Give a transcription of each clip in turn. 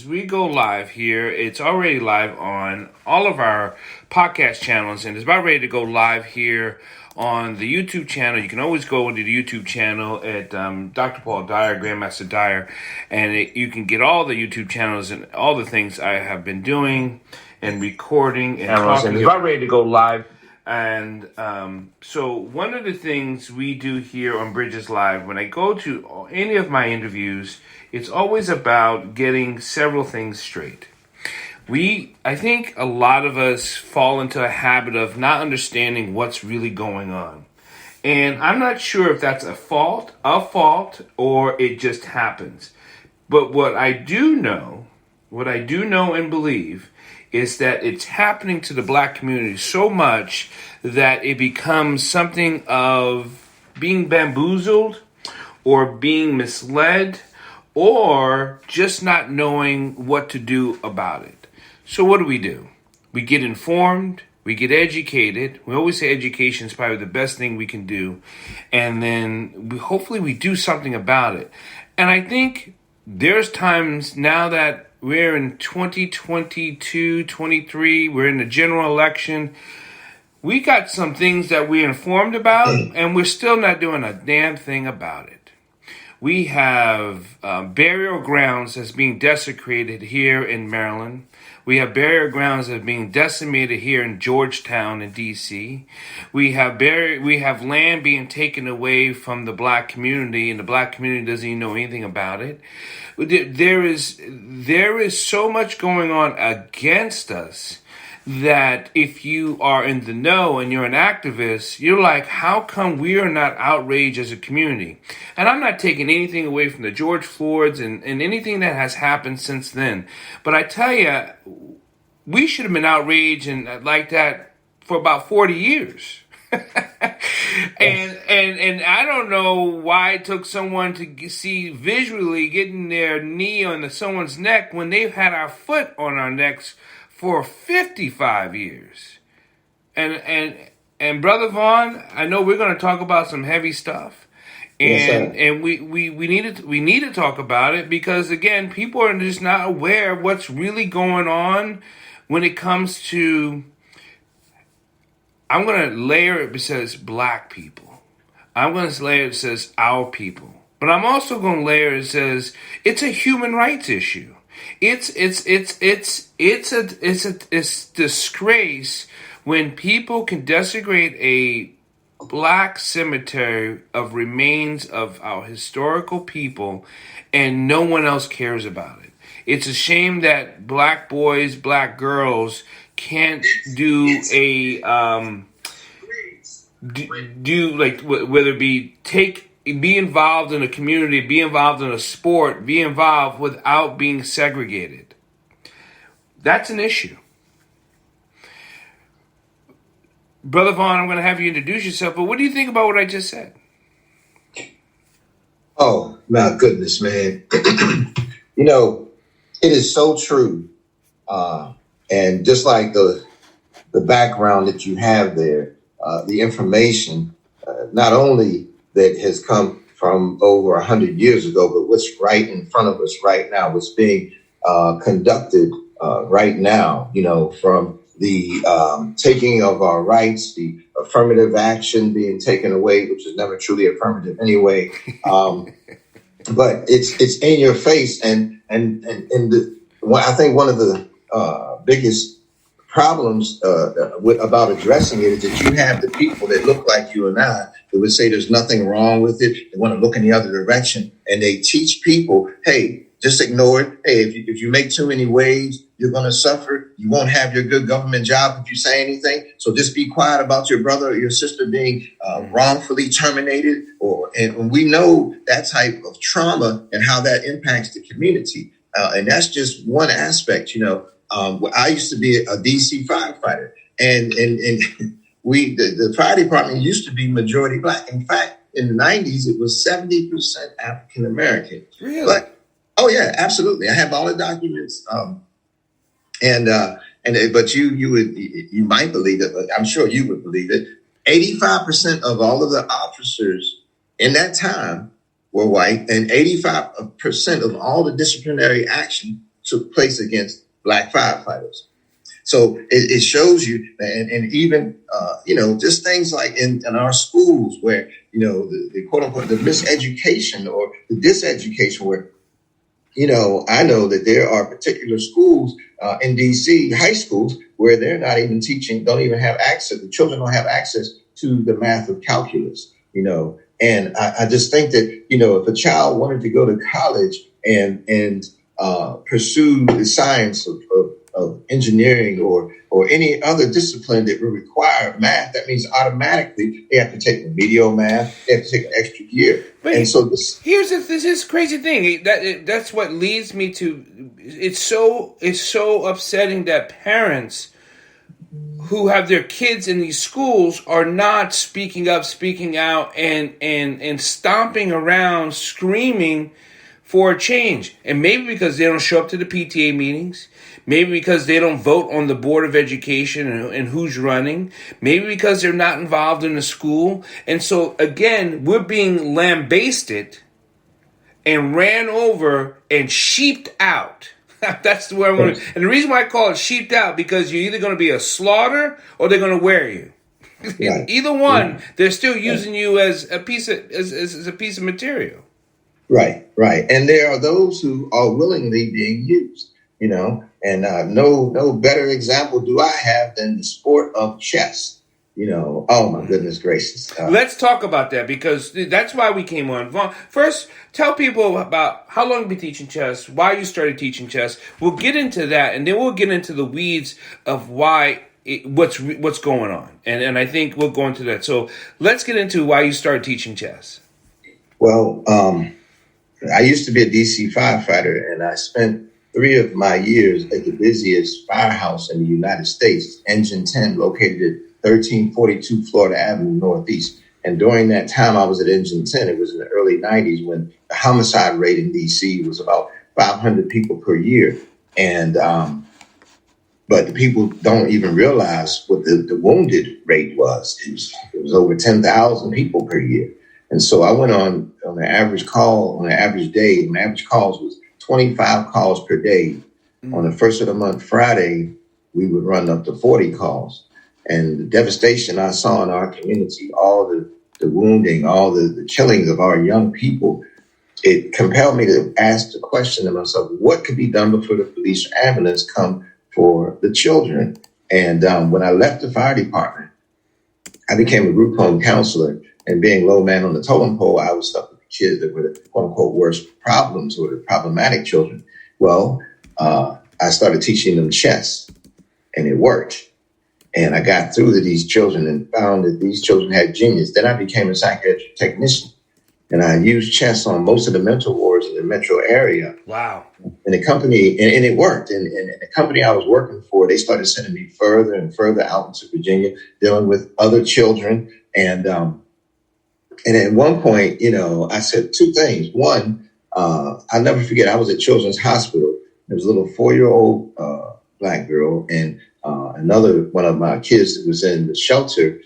we go live here. It's already live on all of our podcast channels, and it's about ready to go live here on the YouTube channel. You can always go to the YouTube channel at Dr. Paul Dyer, Grandmaster Dyer, and you can get all the YouTube channels and all the things I have been doing and recording and talking. It's about ready to go live. And so one of the things we do here on Bridges Live, when I go to any of my interviews, it's always about getting several things straight. I think a lot of us fall into a habit of not understanding what's really going on. And I'm not sure if that's a fault, or it just happens. But what I do know and believe is that it's happening to the black community so much that it becomes something of being bamboozled or being misled or just not knowing what to do about it. So what do? We get informed, we get educated. We always say education is probably the best thing we can do. And then hopefully we do something about it. And I think there's times now that we're in 2022, 23, we're in the general election. We got some things that we're informed about, and we're still not doing a damn thing about it. We have burial grounds that's being desecrated here in Maryland. We have burial grounds that are being decimated here in Georgetown in D.C. We have land being taken away from the black community, and the black community doesn't even know anything about it. There is so much going on against us that if you are in the know and you're an activist, you're like, how come we are not outraged as a community? And I'm not taking anything away from the George Floyds and anything that has happened since then. But I tell you, we should have been outraged and like that for about 40 years. and I don't know why it took someone to see visually getting their knee on someone's neck when they've had our foot on our necks for 55 years. And Brother Vaughn, I know we're going to talk about some heavy stuff. And we need to talk about it because, again, people are just not aware of what's really going on when it comes to, I'm going to layer it, it says black people. I'm going to layer it says our people. But I'm also going to layer it says it's a human rights issue. It's a disgrace when people can desecrate a black cemetery of remains of our historical people and no one else cares about it. It's a shame that black boys, black girls can't do whether it be be involved in a community, be involved in a sport, be involved without being segregated. That's an issue. Brother Vaughn, I'm going to have you introduce yourself, but what do you think about what I just said? Oh, my goodness, man. It is so true. And just like the background that you have there, the information, not only that has come from over 100 years ago, but what's right in front of us right now, what's being conducted right now, from the taking of our rights, the affirmative action being taken away, which is never truly affirmative anyway. But it's in your face. And I think one of the biggest problems about addressing it is that you have the people that look like you and I that would say there's nothing wrong with it. They want to look in the other direction. And they teach people, hey, just ignore it. Hey, if you make too many waves, you're going to suffer. You won't have your good government job if you say anything. So just be quiet about your brother or your sister being wrongfully terminated. And we know that type of trauma and how that impacts the community. And that's just one aspect. I used to be a DC firefighter, and the fire department used to be majority black. In fact, in the 90s, it was 70% African American. Really? But, oh yeah, absolutely. I have all the documents. But you might believe it, but I'm sure you would believe it. 85% of all of the officers in that time were white, and 85% of all the disciplinary action took place against black firefighters. So it shows you, and even, just things like in our schools where, the quote unquote, the miseducation or the diseducation where, I know that there are particular schools in DC, high schools, where they're not even teaching, don't even have access. The children don't have access to the math of calculus, And I just think that, if a child wanted to go to college and pursue the science of engineering or any other discipline that would require math, that means automatically they have to take remedial math, they have to take an extra year. But and so this is crazy thing. That's what leads me to. It's so upsetting that parents who have their kids in these schools are not speaking up, speaking out, and stomping around, screaming for a change. And maybe because they don't show up to the PTA meetings, maybe because they don't vote on the Board of Education and who's running, maybe because they're not involved in the school. And so, again, we're being lambasted and ran over and sheeped out. That's the way I'm going to. And the reason why I call it sheeped out, because you're either going to be a slaughter or they're going to wear you. Right. Either one, they're still using you as a piece of material. Right. And there are those who are willingly being used, and no better example do I have than the sport of chess. Oh my goodness gracious. Let's talk about that, because that's why we came on. Vaughn, first, tell people about how long you've been teaching chess, why you started teaching chess. We'll get into that, and then we'll get into the weeds of what's going on. And I think we'll go into that. So let's get into why you started teaching chess. Well, I used to be a DC firefighter, and I spent 3 of my years at the busiest firehouse in the United States, Engine 10, located at 1342 Florida Avenue Northeast. And during that time I was at Engine 10, it was in the early 90s when the homicide rate in DC was about 500 people per year. And but the people don't even realize what the wounded rate was. It was over 10,000 people per year. And so I went on an average call, on an average day, my average calls was 25 calls per day. On the first of the month, Friday, we would run up to 40 calls. And the devastation I saw in our community, all the wounding, all the killings of our young people, it compelled me to ask the question to myself, what could be done before the police or ambulance come for the children? And when I left the fire department, I became a group home counselor. And being low man on the totem pole, I was stuck with the kids that were the quote unquote worst problems or the problematic children. Well, I started teaching them chess, and it worked. And I got through to these children and found that these children had genius. Then I became a psychiatric technician, and I used chess on most of the mental wards in the metro area. Wow. And the company, and it worked. And the company I was working for, they started sending me further and further out into Virginia, dealing with other children. And at one point, I said 2 things. One, I'll never forget, I was at Children's Hospital. There was a little 4-year-old Black girl, and another one of my kids that was in the shelter,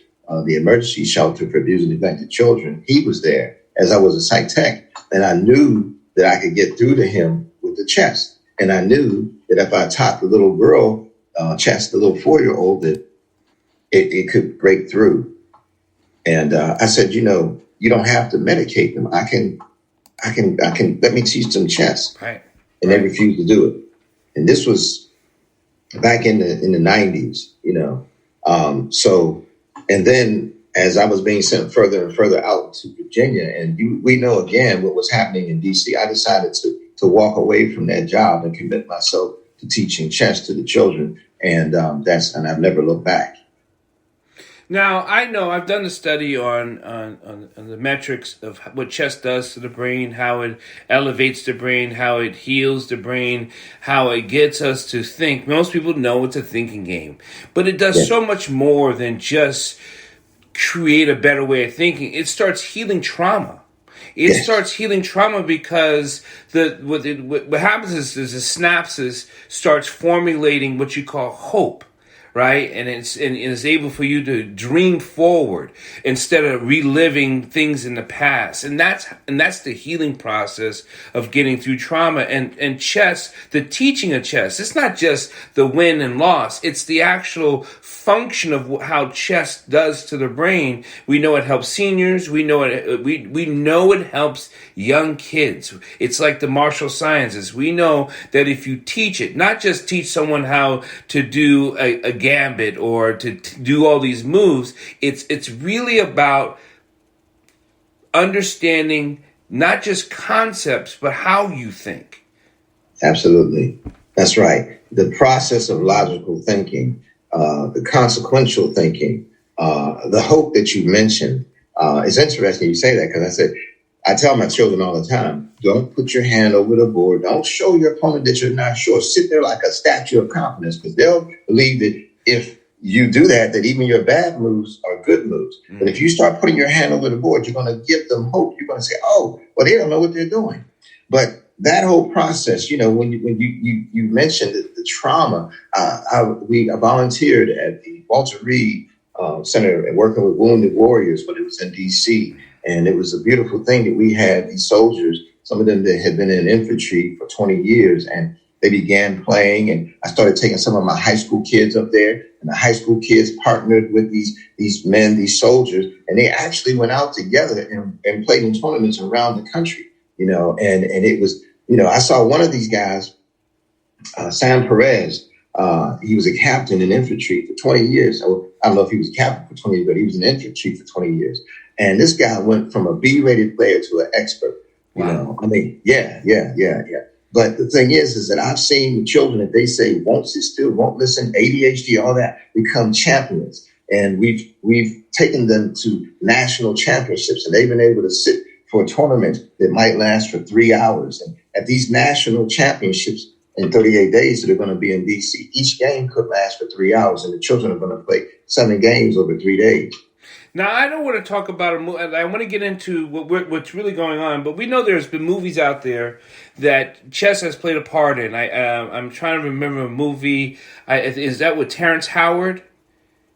the emergency shelter for abused and neglected children. He was there as I was a psych tech, and I knew that I could get through to him with the chess. And I knew that if I taught the little girl chess, the little 4-year-old, that it could break through. And I said, you don't have to medicate them. I can let me teach them chess. Right. And they refused to do it. And this was back in the 90s, and then as I was being sent further and further out to Virginia, and we know again what was happening in DC, I decided to walk away from that job and commit myself to teaching chess to the children. And I've never looked back. Now, I know I've done a study on the metrics of what chess does to the brain, how it elevates the brain, how it heals the brain, how it gets us to think. Most people know it's a thinking game, but it does so much more than just create a better way of thinking. It starts healing trauma. It starts healing trauma because what happens is the synapses starts formulating what you call hope. right? And it's able for you to dream forward instead of reliving things in the past. And that's the healing process of getting through trauma. And chess, the teaching of chess, it's not just the win and loss. It's the actual function of how chess does to the brain. We know it helps seniors. We know it helps young kids. It's like the martial sciences. We know that if you teach it, not just teach someone how to do a gambit or to do all these moves, it's really about understanding not just concepts, but how you think. Absolutely. That's right. The process of logical thinking, the consequential thinking, the hope that you mentioned. It's interesting you say that because I tell my children all the time, don't put your hand over the board. Don't show your opponent that you're not sure. Sit there like a statue of confidence because they'll believe that if you do that even your bad moves are good moves. Mm-hmm. But if you start putting your hand over the board, you're going to give them hope. You're going to say, oh, well, they don't know what they're doing. But that whole process, when you mentioned the trauma, I volunteered at the Walter Reed Center and working with wounded warriors when it was in D.C. And it was a beautiful thing that we had these soldiers, some of them that had been in infantry for 20 years, and they began playing. And I started taking some of my high school kids up there, and the high school kids partnered with these men, these soldiers, and they actually went out together and played in tournaments around the country. And it was, I saw one of these guys, Sam Perez. He was a captain in infantry for 20 years. So I don't know if he was a captain for 20 years, but he was in infantry for 20 years. And this guy went from a B-rated player to an expert. Wow. Yeah. But the thing is that I've seen the children that they say won't sit still, won't listen, ADHD, all that, become champions. And we've taken them to national championships, and they've been able to sit for a tournament that might last for 3 hours. And at these national championships in 38 days that are going to be in DC, each game could last for 3 hours, and the children are going to play 7 games over 3 days. Now, I don't want to talk about I want to get into what's really going on, but we know there's been movies out there that chess has played a part in. I'm trying to remember a movie. Is that with Terrence Howard?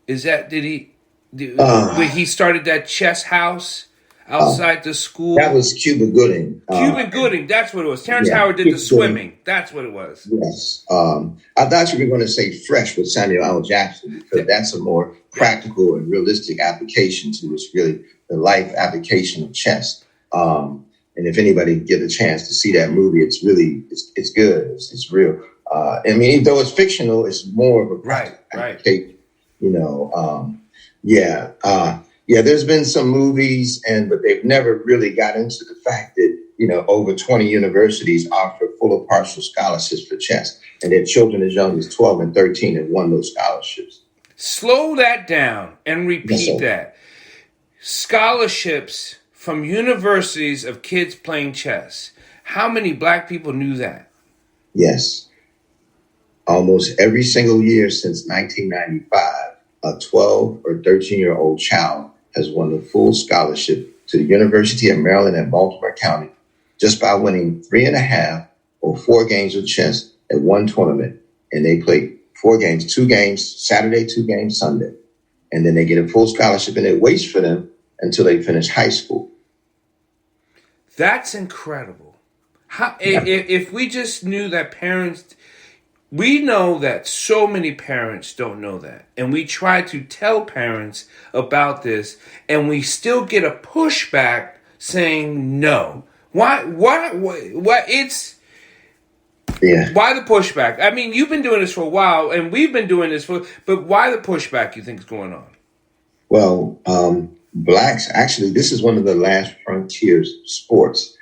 Is that when he started that chess house outside the school? That was Cuba Gooding. Cuba Gooding, that's what it was. Terrence Howard did the swimming. Gooding. That's what it was. Yes. I thought you were going to say Fresh with Samuel L. Jackson, because that's a more practical and realistic application to it's really the life application of chess. And if anybody get a chance to see that movie, it's really, it's good. It's real. Even though it's fictional, it's more of a practical application. There's been some movies, but they've never really got into the fact that, over 20 universities offer full or partial scholarships for chess. And their children as young as 12 and 13 have won those scholarships. Slow that down and repeat that. Scholarships from universities of kids playing chess. How many black people knew that? Yes. Almost every single year since 1995, a 12 or 13-year-old child has won a full scholarship to the University of Maryland at Baltimore County just by winning 3.5 or 4 games of chess at one tournament. And they play 4 games, 2 games Saturday, 2 games Sunday. And then they get a full scholarship, and it waits for them until they finish high school. That's incredible. If we just knew that parents... We know that so many parents don't know that. And we try to tell parents about this, and we still get a pushback saying no. Why the pushback? I mean, you've been doing this for a while, and we've been doing this but why the pushback you think is going on? Well, blacks, actually, this is one of the last frontiers sports,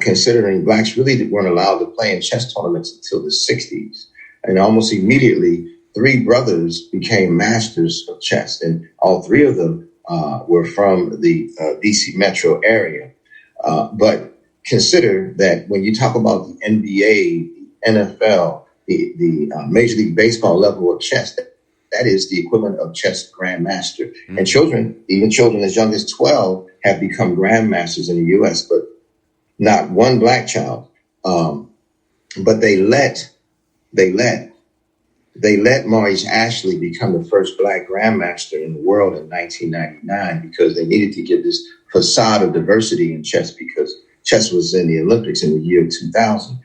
considering blacks really weren't allowed to play in chess tournaments until the 60s. And almost immediately, 3 brothers became masters of chess. And all 3 of them were from the DC metro area. But consider that when you talk about the NBA, the NFL, the Major League Baseball level of chess, that is the equivalent of chess grandmaster. Mm-hmm. And even children as young as 12 have become grandmasters in the U.S., but not one black child. But they let they let Maurice Ashley become the first black grandmaster in the world in 1999 because they needed to give this facade of diversity in chess because chess was in the Olympics in the year 2000.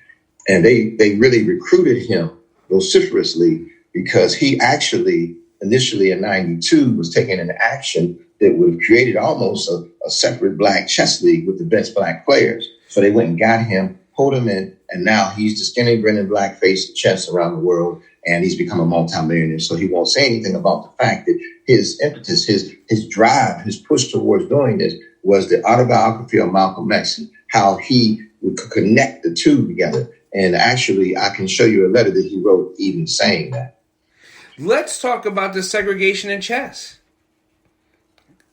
And they really recruited him vociferously because he actually initially in 92 was taking an action that would have created almost a separate black chess league with the best black players. So they went and got him, pulled him in, and now he's the skinny grinning black face of chess around the world, and he's become a multimillionaire. So he won't say anything about the fact that his impetus, his drive, his push towards doing this was the autobiography of Malcolm X and how he could connect the two together. And actually, I can show you a letter that he wrote even saying that. Let's talk about the segregation in chess.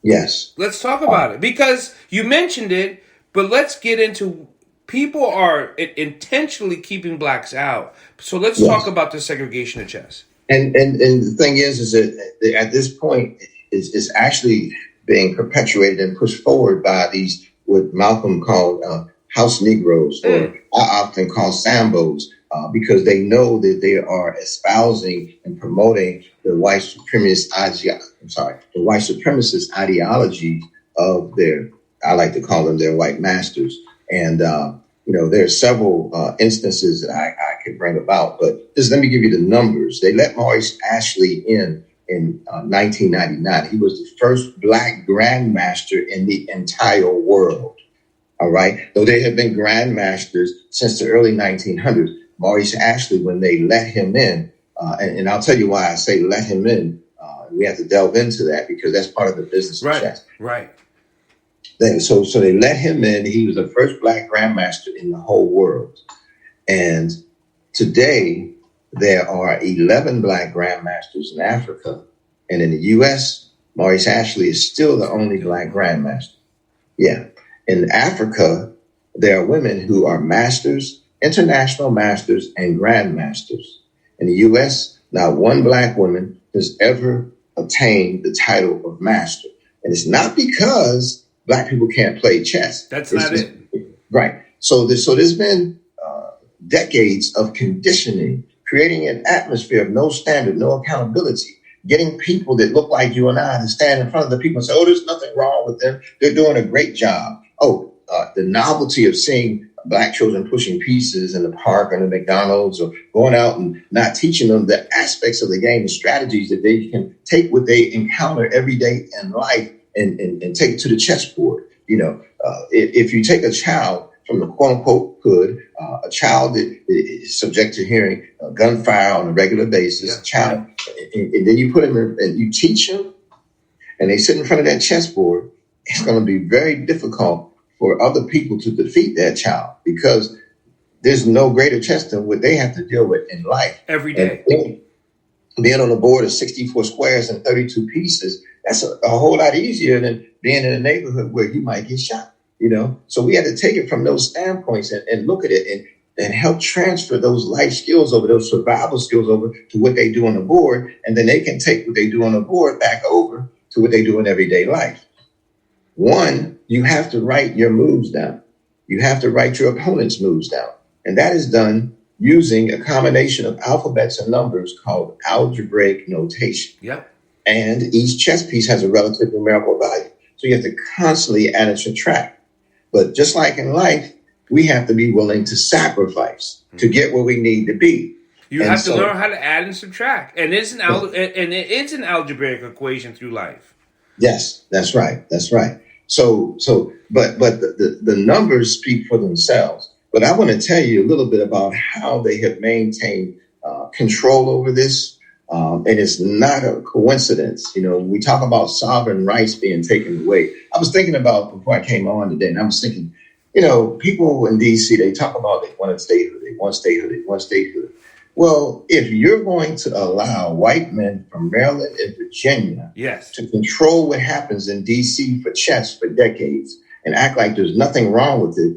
Yes. Let's talk about it because you mentioned it, but let's get into people are intentionally keeping blacks out. So let's talk about the segregation in chess. And the thing is that at this point is actually being perpetuated and pushed forward by these what Malcolm called house Negroes, or I often call Sambos, because they know that they are espousing and promoting the white supremacist ideology of their, I like to call them their white masters. And, there are several instances that I could bring about, but just let me give you the numbers. They let Maurice Ashley in 1999. He was the first black grandmaster in the entire world. All right. Though they had been grandmasters since the early 1900s, Maurice Ashley, when they let him in, and I'll tell you why I say let him in, we have to delve into that because that's part of the business of chess. Right. So they let him in. He was the first black grandmaster in the whole world. And today, there are 11 black grandmasters in Africa. And in the U.S., Maurice Ashley is still the only black grandmaster. Yeah. In Africa, there are women who are masters, international masters, and grandmasters. In the U.S., not one black woman has ever attained the title of master. And it's not because black people can't play chess. That's not it. Right. So there's been decades of conditioning, creating an atmosphere of no standard, no accountability, getting people that look like you and I to stand in front of the people and say, oh, there's nothing wrong with them. They're doing a great job. Oh, the novelty of seeing black children pushing pieces in the park or in the McDonald's, or going out and not teaching them the aspects of the game and strategies that they can take what they encounter every day in life and take it to the chessboard. If you take a child from the quote unquote hood, a child that is subject to hearing gunfire on a regular basis, a child, and then you put him in, and you teach him, and they sit in front of that chessboard, it's going to be very difficult for other people to defeat that child because there's no greater chess than what they have to deal with in life every day. And being on a board of 64 squares and 32 pieces, that's a whole lot easier than being in a neighborhood where you might get shot. So we had to take it from those standpoints and look at it and help transfer those life skills over, those survival skills over to what they do on the board. And then they can take what they do on the board back over to what they do in everyday life. One, you have to write your moves down. You have to write your opponent's moves down. And that is done using a combination of alphabets and numbers called algebraic notation. Yep. And each chess piece has a relative numerical value. So you have to constantly add and subtract. But just like in life, we have to be willing to sacrifice to get where we need to be. You have to learn how to add and subtract. And it's an algebraic equation through life. Yes, that's right. That's right. So, but the numbers speak for themselves. But I want to tell you a little bit about how they have maintained control over this. And it's not a coincidence. We talk about sovereign rights being taken away. I was thinking about before I came on today, and I was thinking, people in D.C., they talk about they want statehood, they want statehood, they want statehood. Well, if you're going to allow white men from Maryland and Virginia to control what happens in D.C. for chess for decades and act like there's nothing wrong with it,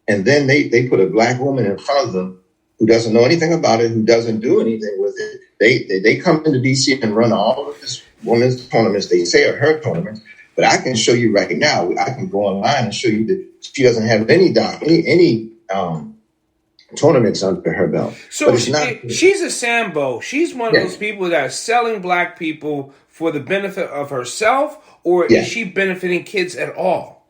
and then they put a black woman in front of them who doesn't know anything about it, who doesn't do anything with it, they come into D.C. and run all of this women's tournaments, they say are her tournaments, but I can show you right now, I can go online and show you that she doesn't have any tournaments under her belt. So But it's not. she's a Sambo. She's one of Yeah. those people that are selling black people for the benefit of herself, or Yeah. is she benefiting kids at all?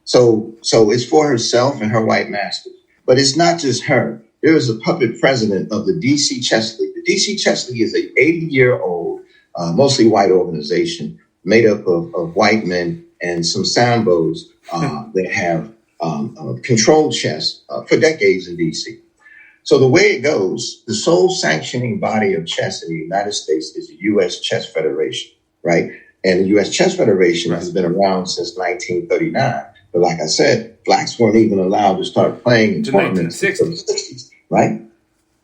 So it's for herself and her white masters. But it's not just her. There is a puppet president of the DC Chess League. The DC Chess League is a 80-year-old, mostly white organization made up of white men and some Sambos that have controlled chess for decades in DC. So the way it goes, the sole sanctioning body of chess in the United States is the U.S. Chess Federation, right? And the U.S. Chess Federation has been around since 1939. But like I said, blacks weren't even allowed to start playing in tournaments until the 60s, right?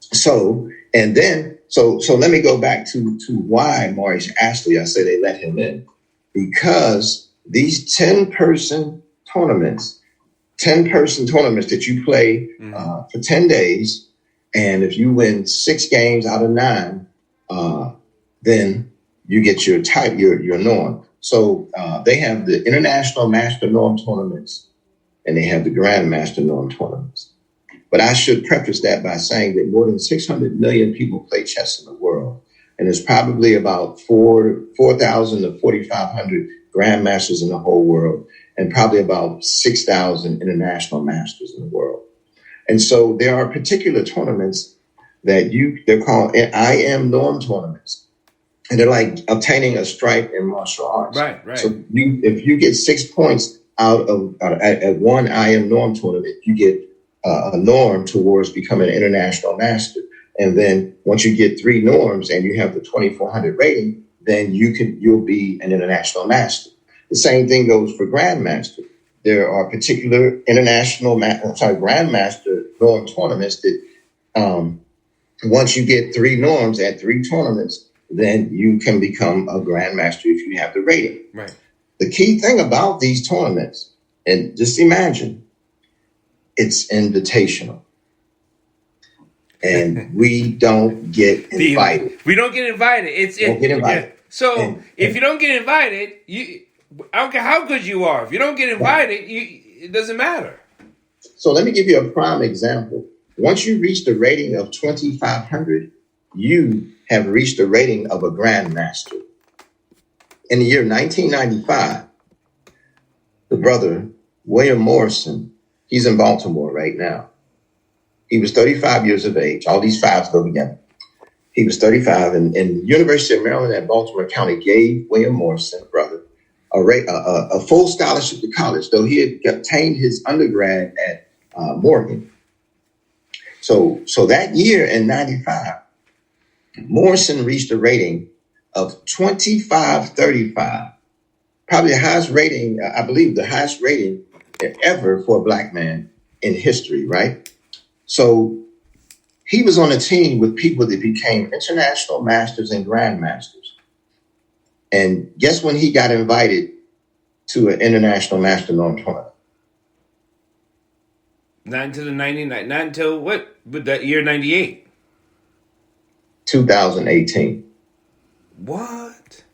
So, and then, so let me go back to why Maurice Ashley, I say they let him in. Because these 10-person tournaments that you play for 10 days, and if you win 6 games out of 9, then you get your type, your norm. So they have the International Master Norm tournaments, and they have the Grandmaster Norm tournaments. But I should preface that by saying that more than 600 million people play chess in the world, and there's probably about 4,000 to 4,500 grandmasters in the whole world, and probably about 6,000 international masters in the world. And so there are particular tournaments that they're called IM norm tournaments. And they're like obtaining a stripe in martial arts. Right. So if you get 6 points at one IM norm tournament, you get a norm towards becoming an international master. And then once you get 3 norms and you have the 2,400 rating, then you'll be an international master. The same thing goes for grandmaster. There are particular grandmaster norm tournaments that once you get 3 norms at 3 tournaments, then you can become a grandmaster if you have the rating. Right. The key thing about these tournaments, and just imagine, it's invitational. And we don't get invited. We don't get invited. Don't get invited. Yeah. So if you don't get invited, I don't care how good you are. If you don't get invited, it doesn't matter. So let me give you a prime example. Once you reach the rating of 2,500, you have reached the rating of a grandmaster. In the year 1995, the brother, William Morrison, he's in Baltimore right now. He was 35 years of age. All these fives go together. He was 35, and the University of Maryland at Baltimore County gave William Morrison, brother, a full scholarship to college, though he had obtained his undergrad at Morgan. So that year in 95, Morrison reached a rating of 2535, probably the highest rating, I believe the highest rating ever for a black man in history, right? So he was on a team with people that became international masters and grandmasters. And guess when he got invited to an international master norm tournament? Not until the 99, not until what? But that year 98. 2018. What?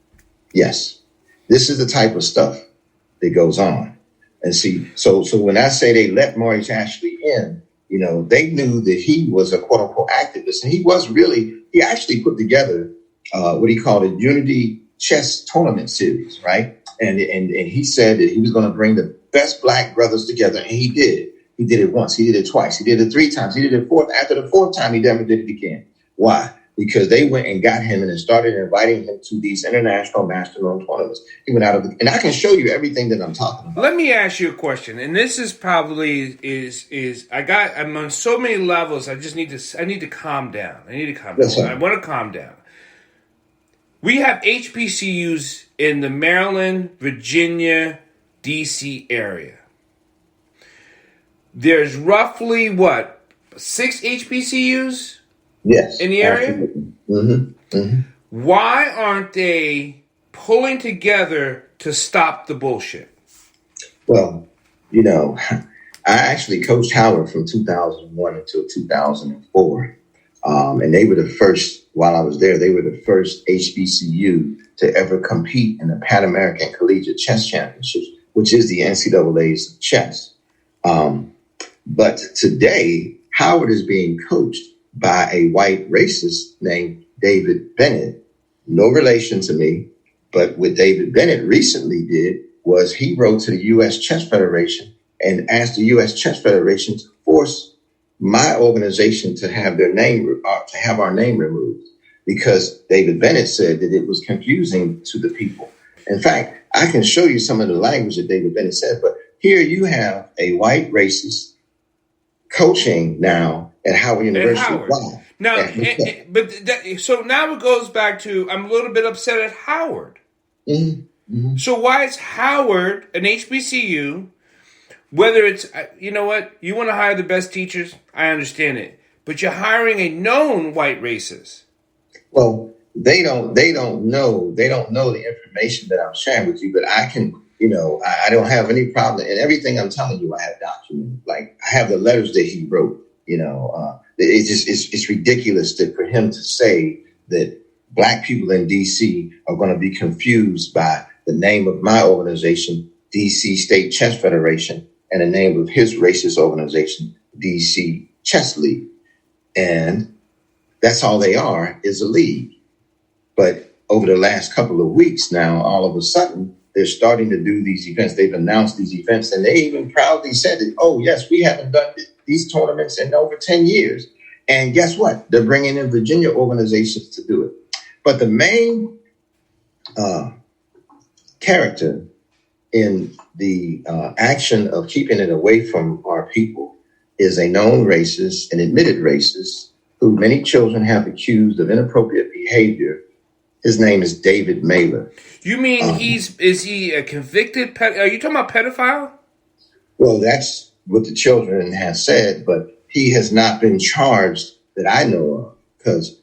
Yes. This is the type of stuff that goes on. And see, so when I say they let Maurice Ashley in, they knew that he was a quote unquote activist. And he actually put together what he called a unity chess tournament series, right? And he said that he was going to bring the best black brothers together. And he did. He did it once. He did it twice. He did it 3 times. He did it 4. After the 4th time, he never did it again. Why? Because they went and got him and started inviting him to these international master norm tournaments. He went out of and I can show you everything that I'm talking about. Let me ask you a question, and this is probably I'm on so many levels. I need to calm down. Yes, sir. I want to calm down. We have HBCUs in the Maryland, Virginia, DC area. There's roughly 6 HBCUs? Yes. In the area? Mm-hmm. Mm-hmm. Why aren't they pulling together to stop the bullshit? Well, I actually coached Howard from 2001 until 2004. And they were the first, while I was there, they were the first HBCU to ever compete in the Pan American Collegiate Chess Championships, which is the NCAA's of chess. But today, Howard is being coached by a white racist named David Bennett. No relation to me, but what David Bennett recently did was he wrote to the U.S. Chess Federation and asked the U.S. Chess Federation to force my organization to have our name removed, because David Bennett said that it was confusing to the people. In fact, I can show you some of the language that David Bennett said, but here you have a white racist coaching now at Howard University. Howard. Wow. Now, so now it goes back to, I'm a little bit upset at Howard. Mm-hmm. Mm-hmm. So why is Howard an HBCU? Whether it's, you know what, you want to hire the best teachers, I understand it, but you're hiring a known white racist. Well, they don't know the information that I'm sharing with you, but I can, I don't have any problem. And everything I'm telling you, I have documented. Like, I have the letters that he wrote. It's ridiculous for him to say that Black people in D.C. are going to be confused by the name of my organization, D.C. State Chess Federation, and the name of his racist organization, D.C. Chess League. And that's all they are, is a league. But over the last couple of weeks now, all of a sudden, they're starting to do these events. They've announced these events, and they even proudly said that, oh, yes, we haven't done these tournaments in over 10 years. And guess what? They're bringing in Virginia organizations to do it. But the main character in the action of keeping it away from our people is a known racist, an admitted racist, who many children have accused of inappropriate behavior. His name is David Mailer. You mean is he a convicted are you talking about pedophile? Well, that's what the children have said, but he has not been charged that I know of, because,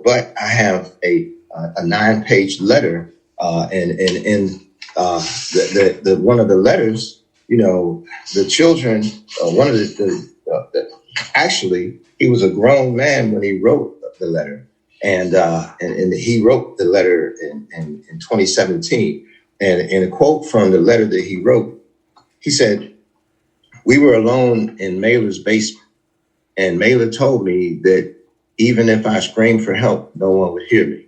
but I have a 9-page letter, and in the one of the letters, the children, one of actually, he was a grown man when he wrote the letter. And he wrote the letter in 2017. And in a quote from the letter that he wrote, he said, "We were alone in Mailer's basement, and Mailer told me that even if I screamed for help, no one would hear me.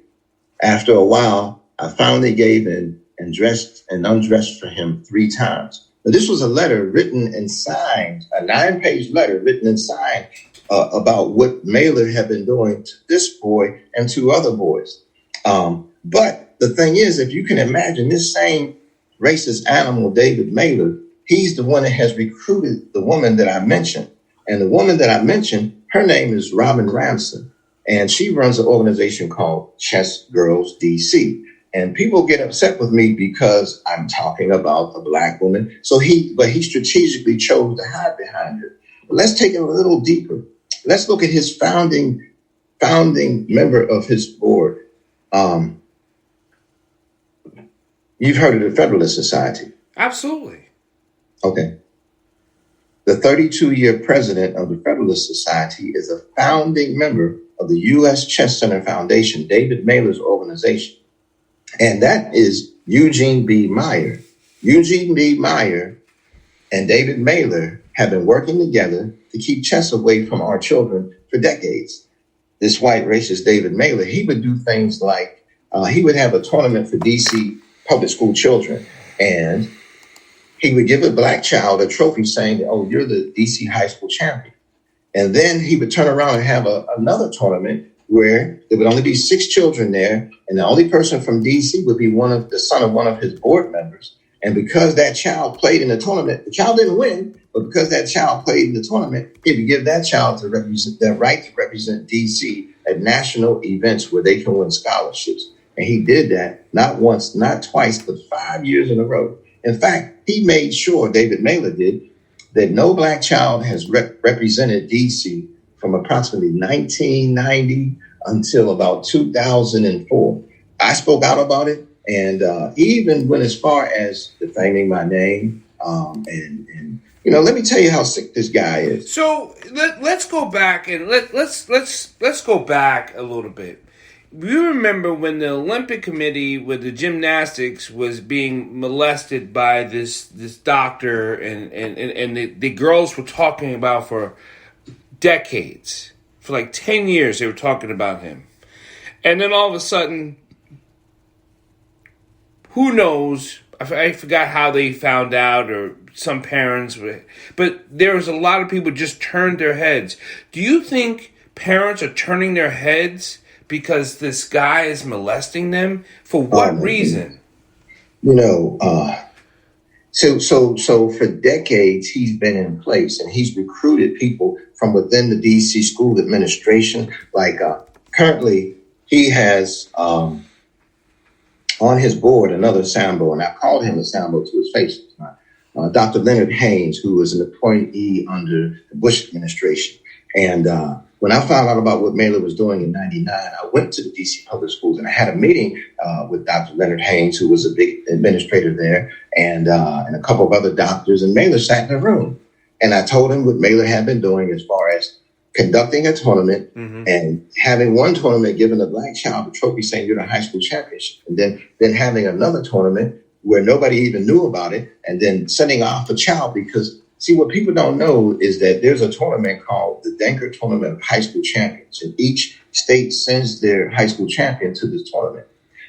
After a while, I finally gave in and dressed and undressed for him 3 times." Now, this was a letter written and signed, a 9-page letter written and signed about what Mailer had been doing to this boy and 2 other boys. But the thing is, if you can imagine, this same racist animal, David Mailer, he's the one that has recruited the woman that I mentioned. And the woman that I mentioned, her name is Robin Ramson, and she runs an organization called Chess Girls DC. And people get upset with me because I'm talking about a Black woman. But he strategically chose to hide behind her. But let's take it a little deeper. Let's look at his founding member of his board. You've heard of the Federalist Society. Absolutely. Okay. The 32-year president of the Federalist Society is a founding member of the U.S. Chess Center Foundation, David Mailer's organization. And that is Eugene B. Meyer. Eugene B. Meyer and David Mailer have been working together to keep chess away from our children for decades. This white racist David Mailer, he would do things like he would have a tournament for DC public school children, and he would give a Black child a trophy saying, "Oh, you're the DC high school champion." And then he would turn around and have another tournament where there would only be 6 children there, and the only person from DC would be the son of one of his board members. And because that child played in the tournament, the child didn't win, but because that child played in the tournament, he would give that child the right to represent DC at national events where they can win scholarships. And he did that not once, not twice, but 5 years in a row. In fact, he made sure, David Mailer did, that no Black child has represented DC from approximately 1990 until about 2004. I spoke out about it, and even went as far as defaming my name. And let me tell you how sick this guy is. So let's go back and let's go back a little bit. You remember when the Olympic Committee with the gymnastics was being molested by this doctor, and the girls were talking about for decades. For like 10 years, they were talking about him. And then all of a sudden, who knows? I forgot how they found out, or some parents. But there was a lot of people just turned their heads. Do you think parents are turning their heads because this guy is molesting them? For what reason? You know, so for decades he's been in place, and he's recruited people from within the DC school administration. Like currently, he has on his board another Sambo, and I called him a Sambo to his face. Dr. Leonard Haynes, who was an appointee under the Bush administration, and when I found out about what Mailer was doing in '99, I went to the DC public schools, and I had a meeting with Dr. Leonard Haynes, who was a big administrator there, and a couple of other doctors. And Mailer sat in the room, and I told him what Mailer had been doing as far as conducting a tournament and having one tournament giving a black child a trophy saying you're the high school championship, and then having another tournament where nobody even knew about it, and then sending off a child because. See, what people don't know is that there's a tournament called the Denker Tournament of High School Champions, and each state sends their high school champion to this tournament.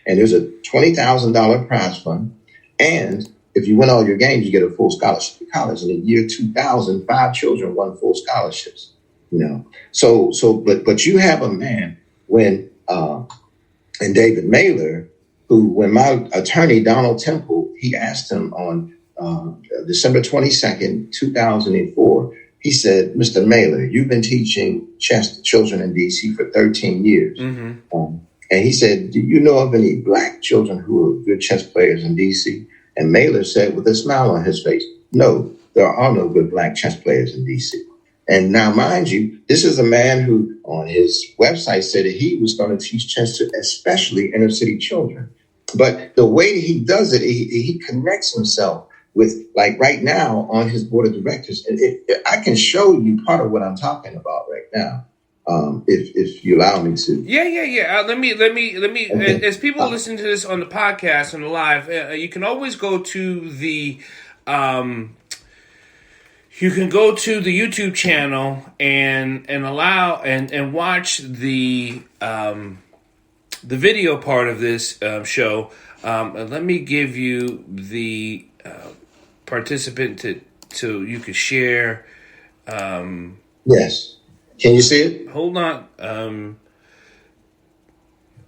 And there's a $20,000 prize fund, and if you win all your games, you get a full scholarship to college. And in year 2000, 5 children won full scholarships. You know, but you have a man and David Mailer, who, when my attorney Donald Temple, he asked him on December 22nd, 2004, he said, Mr. Mailer, you've been teaching chess to children in DC for 13 years. And he said, do you know of any black children who are good chess players in DC? And Mailer said with a smile on his face, no, there are no good black chess players in DC. And now, mind you, this is a man who on his website said that he was going to teach chess to especially inner city children. But the way he does it, he connects himself with, like right now on his board of directors. And I can show you part of what I'm talking about right now, if you allow me to. Yeah. Let me. Okay. As people listen to this on the podcast and the live, you can always go to the. You can go to the YouTube channel and allow and watch the video part of this show. Let me give you the participant so you can share. Yes. Can you see it? Hold on.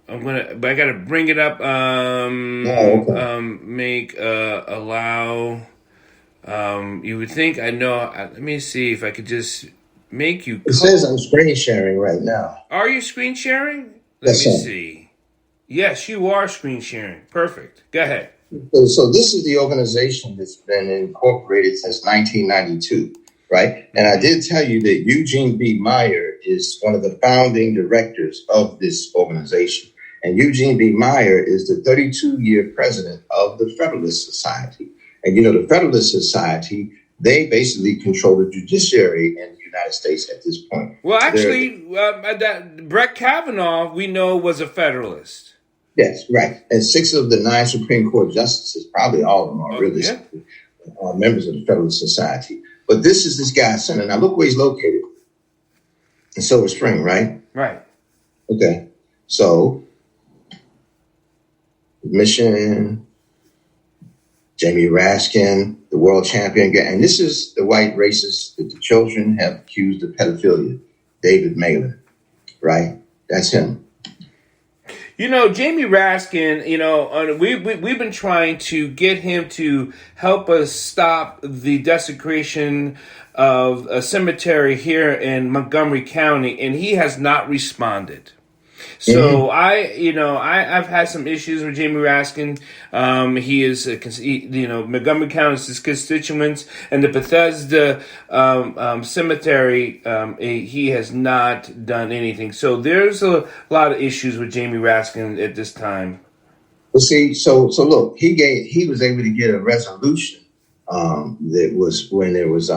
I gotta bring it up. Okay. Make allow. You would think I know. Let me see if I could just make you. It says I'm screen sharing right now. Are you screen sharing? Let me see. Yes, you are screen sharing. Perfect. Go ahead. So this is the organization that's been incorporated since 1992, right? And I did tell you that Eugene B. Meyer is one of the founding directors of this organization. And Eugene B. Meyer is the 32-year president of the Federalist Society. And, you know, the Federalist Society, they basically control the judiciary in the United States at this point. Well, actually, Brett Kavanaugh, we know, was a Federalist. Yes, right. And 6 of the 9 Supreme Court justices, probably all of them are members of the Federalist Society. But this is this guy's son. And now look where he's located. In Silver Spring, right? Right. Okay. So, Mission, Jamie Raskin, the world champion guy. And this is the white racist that the children have accused of pedophilia, David Mailer, right? That's him. You know, Jamie Raskin, you know, we've been trying to get him to help us stop the desecration of a cemetery here in Montgomery County, and he has not responded. So I've had some issues with Jamie Raskin. He is, Montgomery County is his constituents, and the Bethesda cemetery. He has not done anything. So there's a lot of issues with Jamie Raskin at this time. Well, see, so look, he was able to get a resolution that was when there was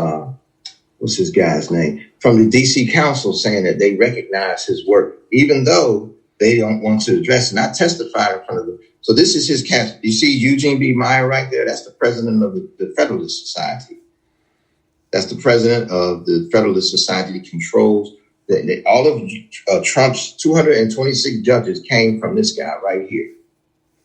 what's his guy's name, from the DC Council saying that they recognize his work, even though they don't want to address it. And I testified in front of them. So this is his cast. You see Eugene B. Meyer right there? That's the president of the Federalist Society. That's the president of the Federalist Society that controls all of Trump's 226 judges came from this guy right here.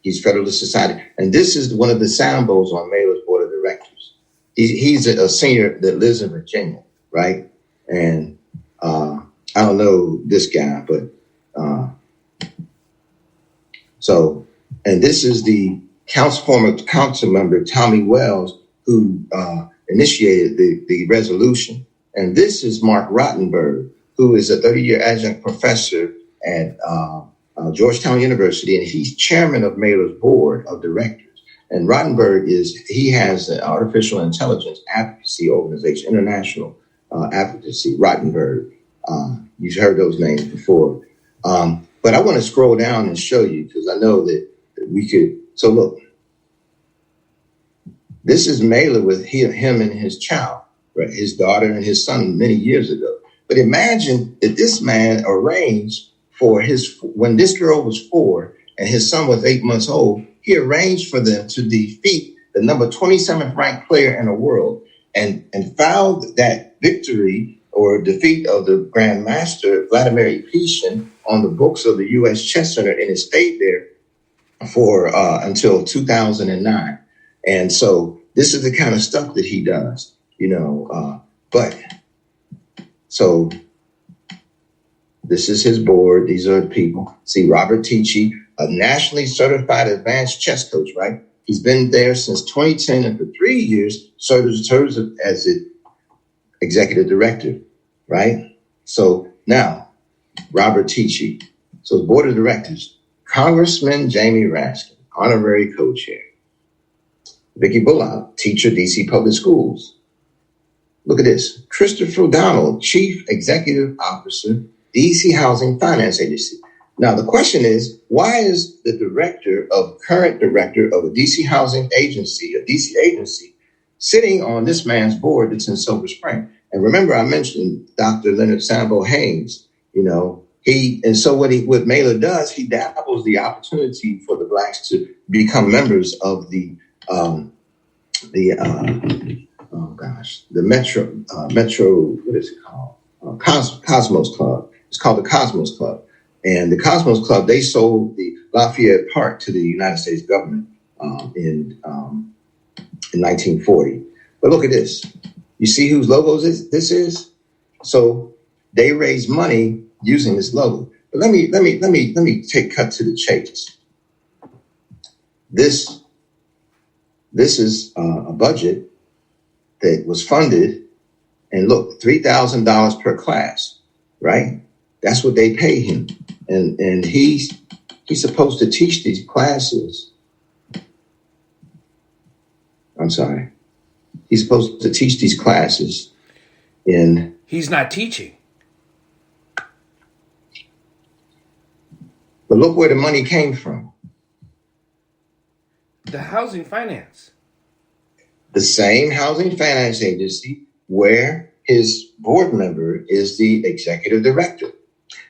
He's Federalist Society. And this is one of the sound bowls on Mailer's board of directors. He's a senior that lives in Virginia, right? And I don't know this guy, but and this is the former council member, Tommy Wells, who initiated the resolution. And this is Mark Rottenberg, who is a 30-year adjunct professor at Georgetown University, and he's chairman of Mailer's board of directors. And Rottenberg has an artificial intelligence advocacy organization, international advocacy, Rottenberg. You've heard those names before. But I want to scroll down and show you, because I know that we could. So look, this is Mailer with him and his child, right? His daughter and his son many years ago. But imagine that this man arranged for when this girl was 4 and his son was 8 months old, he arranged for them to defeat the number 27th ranked player in the world and filed that victory or defeat of the Grandmaster Vladimir Epishin on the books of the U.S. Chess Center, and it stayed there for until 2009. And so this is the kind of stuff that he does, So this is his board. These are the people. See, Robert Tichy, a nationally certified advanced chess coach, right? He's been there since 2010, and for 3 years serves as the executive director, right? So now, Robert Tichy. So the board of directors, Congressman Jamie Raskin, honorary co-chair. Vicki Bullock, teacher, DC Public Schools. Look at this. Christopher O'Donnell, chief executive officer, DC Housing Finance Agency. Now, the question is, why is the current director of a DC housing agency, a DC agency, sitting on this man's board that's in Silver Spring? And remember, I mentioned Dr. Leonard Sambo Haynes, so what Mailer does, he dabbles the opportunity for the blacks to become members of the Metro, what is it called? Cosmos Club. It's called the Cosmos Club. And the Cosmos Club, they sold the Lafayette Park to the United States government in 1940. But look at this. You see whose logo this is? So they raise money using this logo. But let me cut to the chase. This is a budget that was funded, and look, $3,000 per class, right? That's what they pay him, and he's supposed to teach these classes. I'm sorry, he's supposed to teach these classes He's not teaching. But look where the money came from. The housing finance. The same housing finance agency where his board member is the executive director.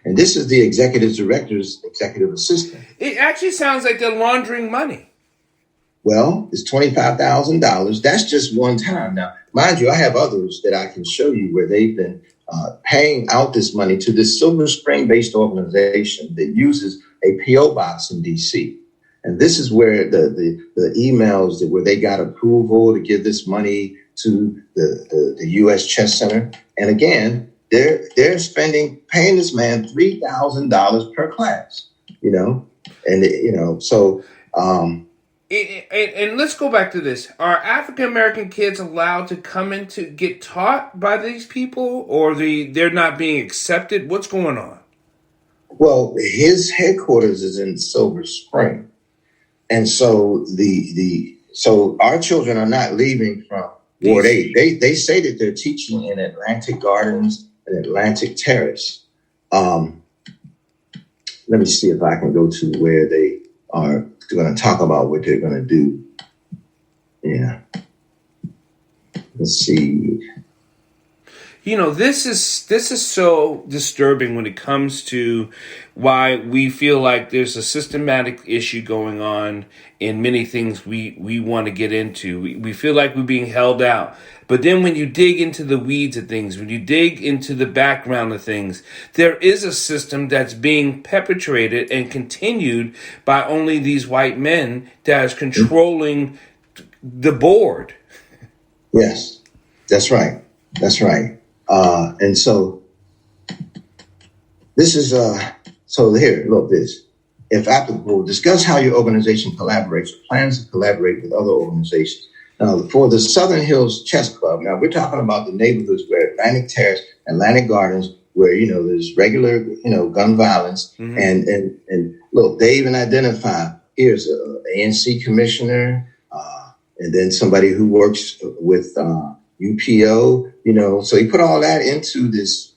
And this is the executive director's executive assistant. It actually sounds like they're laundering money. Well, it's $25,000. That's just one time. Now, mind you, I have others that I can show you where they've been paying out this money to this Silver Spring-based organization that uses a P.O. box in D.C. And this is where the emails where they got approval to give this money to the U.S. Chess Center. And again, they're paying this man $3,000 per class, so. And let's go back to this. Are African American kids allowed to come in to get taught by these people, or they're not being accepted? What's going on? Well, his headquarters is in Silver Spring. And so so our children are not leaving from Ward 8. They say that they're teaching in Atlantic Gardens and Atlantic Terrace. Let me see if I can go to where they are going to talk about what they're going to do. Yeah. Let's see. This is so disturbing when it comes to why we feel like there's a systematic issue going on in many things we want to get into. We feel like we're being held out. But then when you dig into the weeds of things, when you dig into the background of things, there is a system that's being perpetrated and continued by only these white men that is controlling the board. Yes, that's right. That's right. And so this is, so here, look, this. If applicable, discuss how your organization collaborates or plans to collaborate with other organizations. Now, for the Southern Hills Chess Club, now we're talking about the neighborhoods where Atlantic Terrace, Atlantic Gardens, where, there's regular, gun violence. Mm-hmm. And look, they even identify, here's a ANC commissioner, and then somebody who works with UPO, so he put all that into this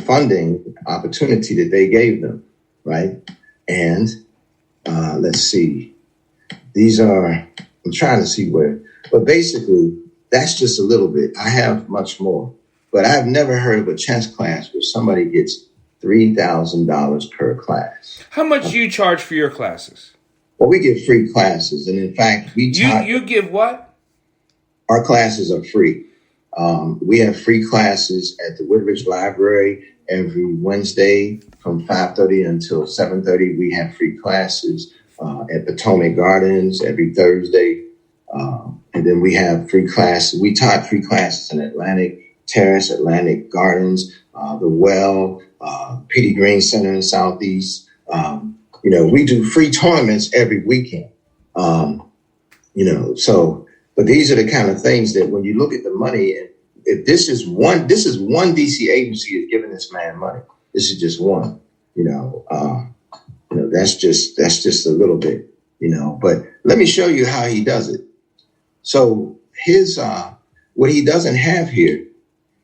funding opportunity that they gave them, right? And let's see, I'm trying to see where, but basically that's just a little bit. I have much more, but I've never heard of a chess class where somebody gets $3,000 per class. How much do you charge for your classes? Well, we give free classes, and in fact, you give what? Our classes are free. We have free classes at the Woodridge Library every Wednesday from 5:30 until 7:30. We have free classes at Potomac Gardens every Thursday, and then we have free classes. We taught free classes in Atlantic Terrace, Atlantic Gardens, the Well, Petey Green Center in Southeast. We do free tournaments every weekend. But these are the kind of things that when you look at the money, if this is one DC agency is giving this man money. This is just one, that's just a little bit, but let me show you how he does it. So his, what he doesn't have here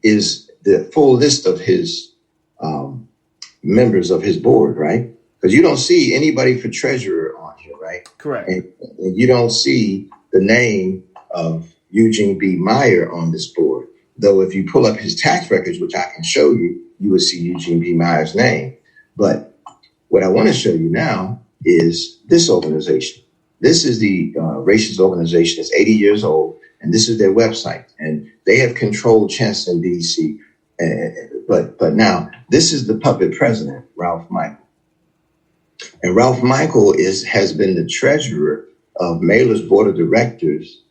is the full list of his members of his board, right? Because you don't see anybody for treasurer on here, right? Correct. And you don't see the name of Eugene B. Meyer on this board. Though if you pull up his tax records, which I can show you, you will see Eugene B. Meyer's name. But what I want to show you now is this organization. This is the racist organization. It's 80 years old, and this is their website. And they have controlled chess in D.C. But now this is the puppet president, Ralph Michael. And Ralph Michael has been the treasurer of Mailer's board of directors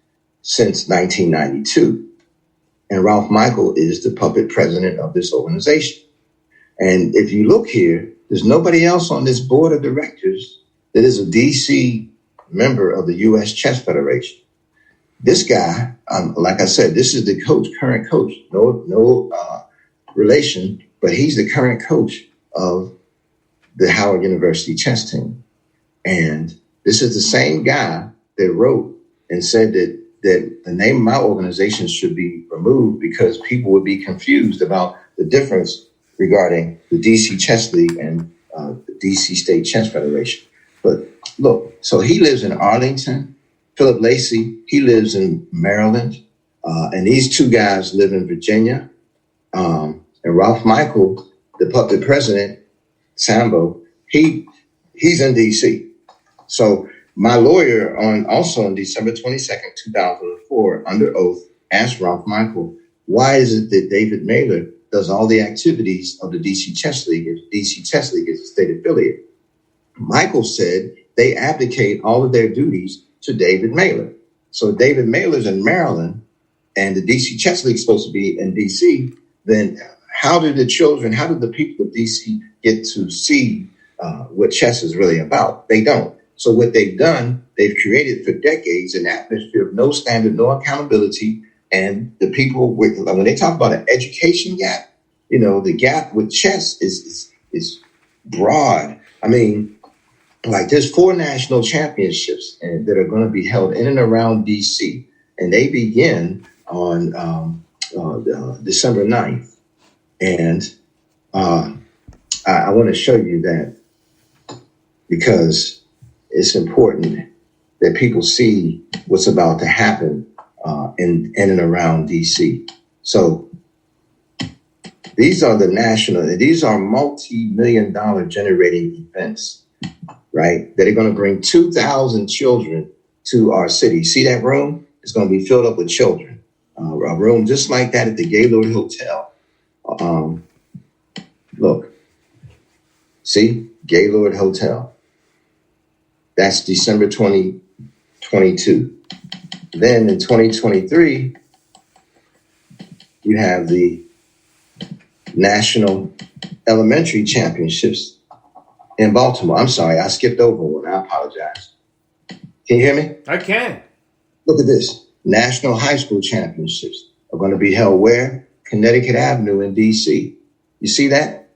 since 1992. And Ralph Michael is the puppet president of this organization. And if you look here, there's nobody else on this board of directors that is a DC member of the U.S. Chess Federation. This guy, like I said, this is the current coach, no relation, but he's the current coach of the Howard University chess team. And this is the same guy that wrote and said that the name of my organization should be removed because people would be confused about the difference regarding the DC Chess League and the DC State Chess Federation. But look, so he lives in Arlington. Philip Lacey, he lives in Maryland. And these two guys live in Virginia. And Ralph Michael, the puppet president, Sambo, he's in DC. So my lawyer also on December 22nd, 2004, under oath, asked Ralph Michael, why is it that David Mailer does all the activities of the DC Chess League if DC Chess League is a state affiliate? Michael said they abdicate all of their duties to David Mailer. So David Mailer's in Maryland and the DC Chess League is supposed to be in DC, then how do the people of DC get to see what chess is really about? They don't. So what they've done, they've created for decades an atmosphere of no standard, no accountability. And the people, when they talk about an education gap, the gap with chess is broad. I mean, like there's 4 national championships that are going to be held in and around DC. And they begin on December 9th. And I want to show you that because it's important that people see what's about to happen in and around DC. So These are the national, these are multi-million dollar generating events, right? That are going to bring 2,000 children to our city. See that room? It's going to be filled up with children. A room just like that at the Gaylord Hotel. Look, see, Gaylord Hotel. That's December 2022. Then in 2023, you have the National Elementary Championships in Baltimore. I'm sorry, I skipped over one. I apologize. Can you hear me? I can. Look at this. National High School Championships are going to be held where? Connecticut Avenue in D.C. You see that?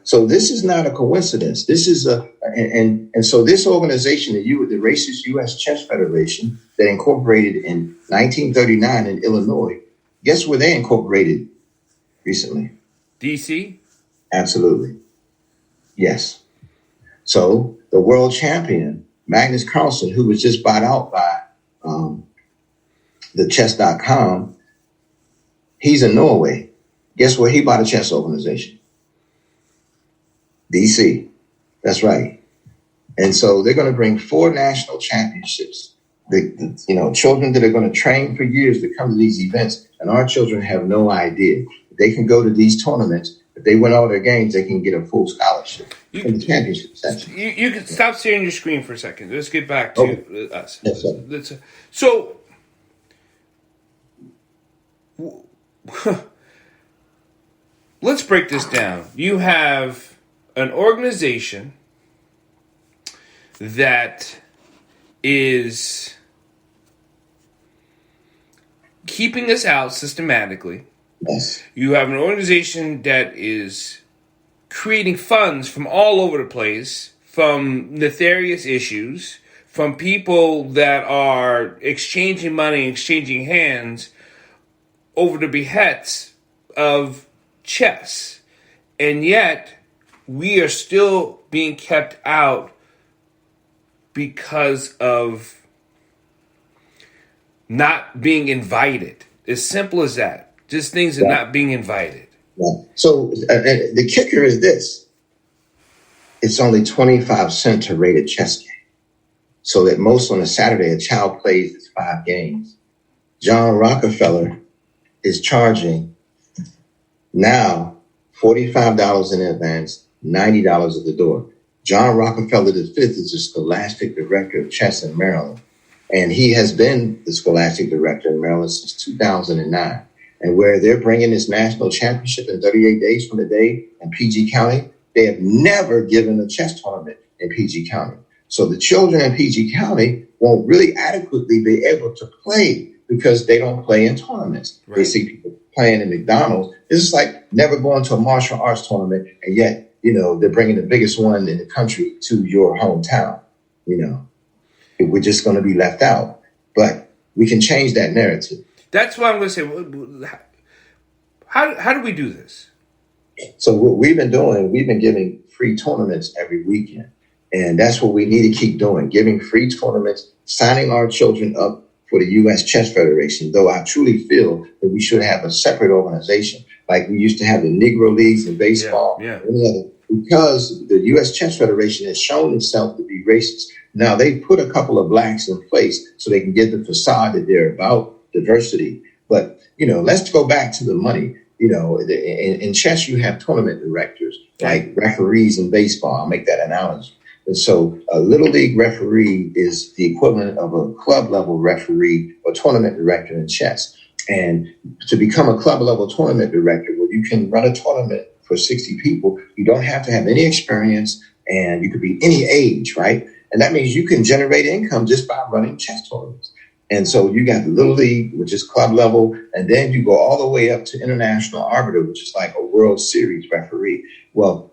So this is not a coincidence. This is and so this organization, the Racist U.S. Chess Federation, that incorporated in 1939 in Illinois, guess where they incorporated recently? D.C.? Absolutely. Yes. So the world champion, Magnus Carlsen, who was just bought out by the chess.com, he's in Norway. Guess where he bought a chess organization? DC. That's right. And so they're going to bring 4 national championships. Children that are going to train for years to come to these events, and our children have no idea. They can go to these tournaments. If they win all their games, they can get a full scholarship in the championship section. You can stop staring at your screen for a second. Let's get back to us. Yes, sir. So, let's break this down. You have an organization that is keeping us out systematically. Yes. You have an organization that is creating funds from all over the place, from nefarious issues, from people that are exchanging money, exchanging hands over the behests of chess. And yet, we are still being kept out because of not being invited. As simple as that. Just things are not being invited. Yeah. So the kicker is this. It's only 25 cents to rate a chess game. So that most on a Saturday, a child plays his 5 games. John Rockefeller is charging now $45 in advance, $90 at the door. John Rockefeller V is the Scholastic Director of Chess in Maryland. And he has been the Scholastic Director in Maryland since 2009. And where they're bringing this national championship in 38 days from today in PG County, they have never given a chess tournament in PG County. So the children in PG County won't really adequately be able to play because they don't play in tournaments. Right. They see people playing in McDonald's. It's like never going to a martial arts tournament, and yet, they're bringing the biggest one in the country to your hometown. We're just going to be left out. But we can change that narrative. That's why I'm going to say, how do we do this? So what we've been doing, we've been giving free tournaments every weekend. And that's what we need to keep doing, giving free tournaments, signing our children up for the U.S. Chess Federation, though I truly feel that we should have a separate organization, like we used to have the Negro Leagues in baseball. Yeah. Because the U.S. Chess Federation has shown itself to be racist. Now, they put a couple of blacks in place so they can get the facade that they're about diversity. But, let's go back to the money. In chess, you have tournament directors, like referees in baseball. I'll make that analogy. And so a little league referee is the equivalent of a club level referee or tournament director in chess. And to become a club level tournament director, where you can run a tournament for 60 people, you don't have to have any experience and you could be any age, right? And that means you can generate income just by running chess tournaments. And so you got the Little League, which is club level, and then you go all the way up to international arbiter, which is like a World Series referee. Well,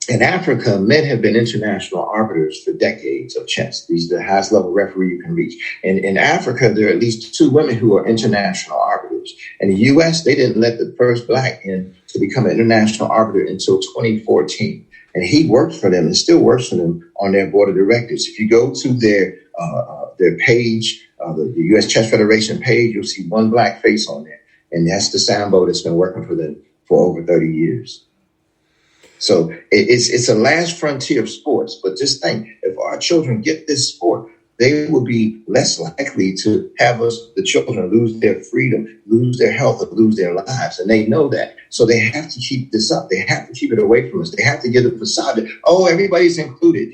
in Africa, men have been international arbiters for decades of chess. These are the highest level referee you can reach. And in Africa, there are at least 2 women who are international arbiters. In the U.S., they didn't let the first black in to become an international arbiter until 2014. And he worked for them and still works for them on their board of directors. If you go to their page, the U.S. Chess Federation page, you'll see one black face on there. And that's the Sambo that's been working for them for over 30 years. So it's a last frontier of sports. But just think, if our children get this sport, they will be less likely to have the children lose their freedom, lose their health, or lose their lives. And they know that. So they have to keep this up. They have to keep it away from us. They have to give the facade that, oh, everybody's included,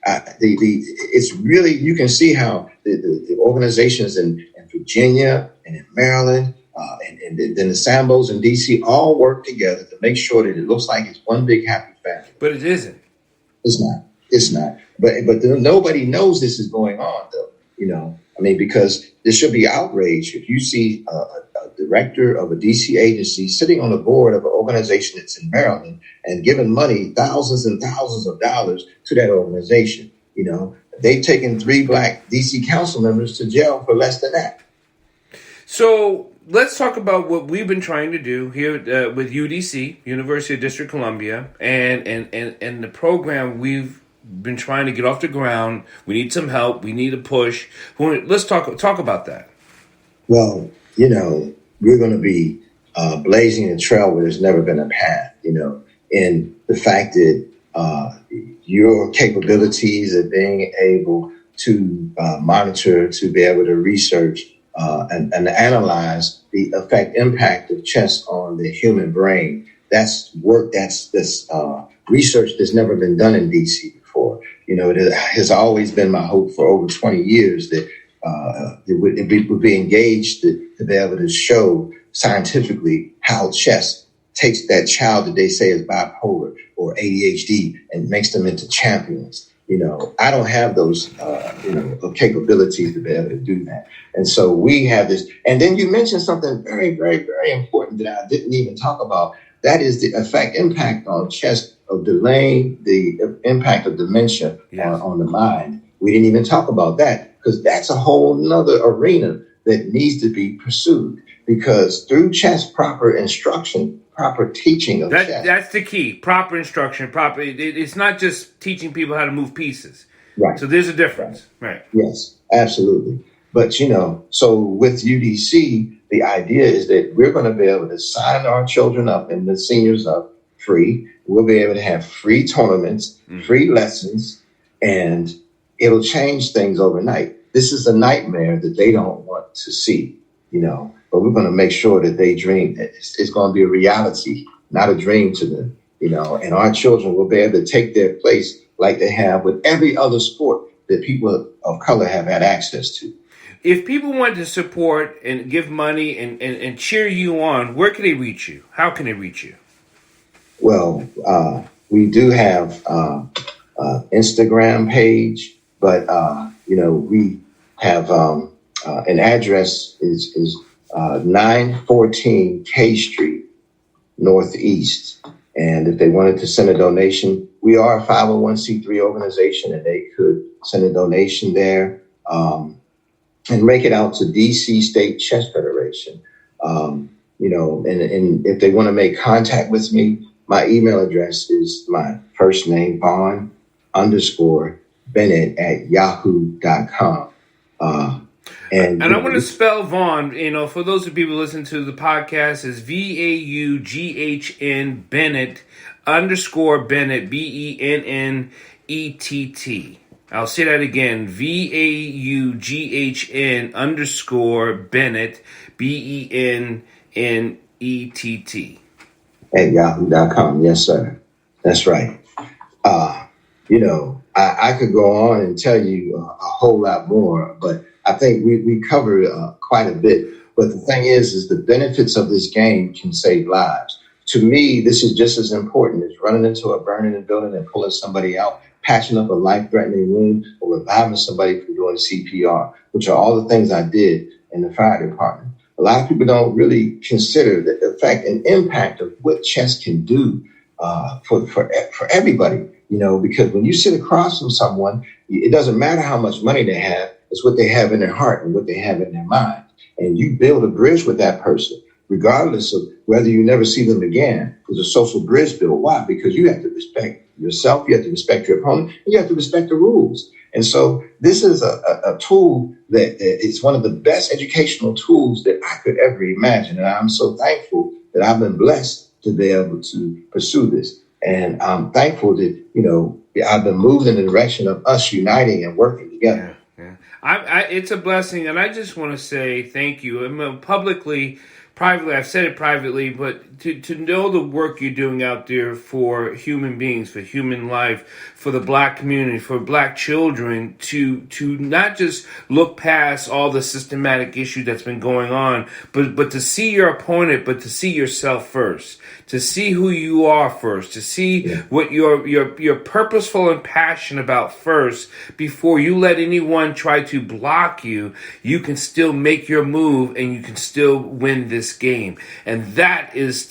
it's really, you can see how the organizations in Virginia and in Maryland, and then the Sambos in D.C. all work together to make sure that it looks like it's one big happy family. But it isn't. It's not. It's not. But nobody knows this is going on, though. Because there should be outrage if you see a director of a D.C. agency sitting on the board of an organization that's in Maryland and giving money, thousands and thousands of dollars to that organization. They've taken 3 Black D.C. council members to jail for less than that. So let's talk about what we've been trying to do here with UDC, University of District Columbia, and the program we've been trying to get off the ground. We need some help. We need a push. Let's talk about that. Well, we're going to be blazing a trail where there's never been a path, and the fact that your capabilities of being able to monitor, to be able to research and analyze the impact of chess on the human brain. That's work. That's research that's never been done in DC before. It has always been my hope for over 20 years that it would be engaged to be able to show scientifically how chess takes that child that they say is bipolar or ADHD and makes them into champions. I don't have those, capabilities to be able to do that. And so we have this. And then you mentioned something very, very, very important that I didn't even talk about. That is the impact on chess of delaying the impact of dementia on the mind. We didn't even talk about that because that's a whole nother arena that needs to be pursued, because through chess, proper instruction, proper teaching of chess. That's the key. Proper instruction. It's not just teaching people how to move pieces. Right. So there's a difference. Right. Yes, absolutely. But, so with UDC, the idea is that we're going to be able to sign our children up and the seniors up free. We'll be able to have free tournaments, free lessons, and it'll change things overnight. This is a nightmare that they don't want to see, but we're going to make sure that they dream that it's going to be a reality, not a dream to them, and our children will be able to take their place like they have with every other sport that people of color have had access to. If people want to support and give money and cheer you on, where can they reach you? How can they reach you? Well, we do have Instagram page, but we have an address is 914 K Street Northeast. And if they wanted to send a donation, we are a 501c3 organization, and they could send a donation there and make it out to DC State Chess Federation. And if they want to make contact with me, my email address is my first name, Vaughn _Bennett @yahoo.com. And I want to spell Vaughn, for those of people listening to the podcast, is VAUGHN Bennett _Bennett BENNETT. I'll say that again, VAUGHN _Bennett BENNETT. @yahoo.com. Yes, sir. That's right. I could go on and tell you a whole lot more, but I think we covered quite a bit. But the thing is the benefits of this game can save lives. To me, this is just as important as running into a burning building and pulling somebody out, patching up a life-threatening wound, or reviving somebody from doing CPR, which are all the things I did in the fire department. A lot of people don't really consider the effect and impact of what chess can do for everybody, because when you sit across from someone, it doesn't matter how much money they have. It's what they have in their heart and what they have in their mind. And you build a bridge with that person, regardless of whether you never see them again. There's a social bridge built. Why? Because you have to respect yourself, you have to respect your opponent, and you have to respect the rules. And so this is a tool that is one of the best educational tools that I could ever imagine. And I'm so thankful that I've been blessed to be able to pursue this. And I'm thankful that, I've been moved in the direction of us uniting and working together. Yeah. It's a blessing, and I just want to say thank you. I mean, publicly, privately, I've said it privately, but to know the work you're doing out there for human beings, for human life, for the black community, for black children, to not just look past all the systematic issue that's been going on, but to see your opponent, but to see yourself first, to see who you are first, to see what you're purposeful and passionate about first, before you let anyone try to block you. You can still make your move, and you can still win this game. And that is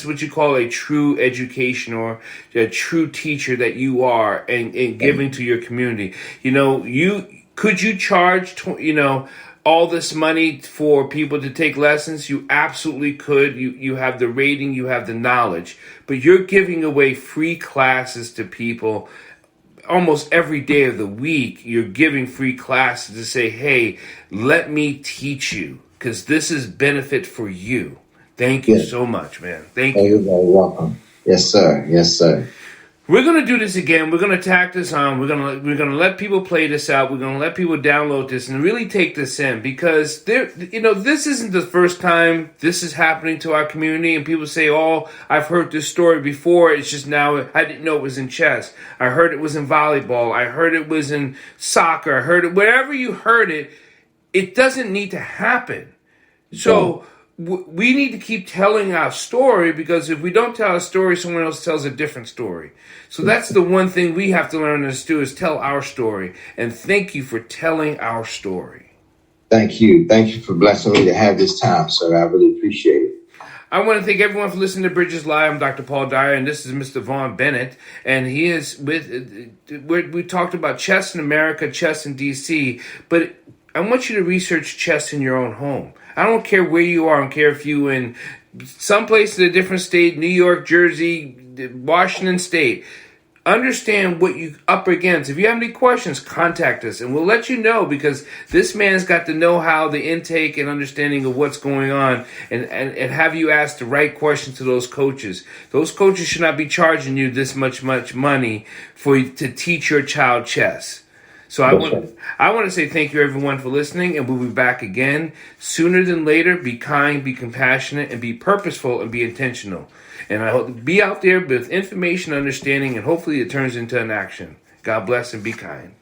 what you call a true education, or a true teacher that you are, and giving to your community. Could you charge all this money for people to take lessons? You absolutely could. You have the rating, you have the knowledge, but you're giving away free classes to people almost every day of the week. You're giving free classes to say, hey, let me teach you, because this is benefit for you. Thank you so much, man. Thank you. You're very welcome. Yes, sir. Yes, sir. We're going to do this again. We're going to tack this on. We're going to let people play this out. We're going to let people download this and really take this in, because this isn't the first time this is happening to our community. And people say, "Oh, I've heard this story before. It's just now I didn't know it was in chess. I heard it was in volleyball. I heard it was in soccer. I heard it wherever you heard it. It doesn't need to happen." So we need to keep telling our story, because if we don't tell our story, someone else tells a different story. So that's the one thing we have to learn to do, is tell our story. And thank you for telling our story. Thank you. Thank you for blessing me to have this time, sir. I really appreciate it. I want to thank everyone for listening to Bridges Live. I'm Dr. Paul Dyer, and this is Mr. Vaughn Bennett. And he is we talked about chess in America, chess in D.C., but I want you to research chess in your own home. I don't care where you are. I don't care if you in some place in a different state, New York, Jersey, Washington State. Understand what you're up against. If you have any questions, contact us, and we'll let you know, because this man's got the know-how, the intake, and understanding of what's going on, and have you ask the right questions to those coaches. Those coaches should not be charging you this much money to teach your child chess. So I want to say thank you, everyone, for listening, and we'll be back again sooner than later. Be kind, be compassionate, and be purposeful, and be intentional. And I hope be out there with information, understanding, and hopefully it turns into an action. God bless and be kind.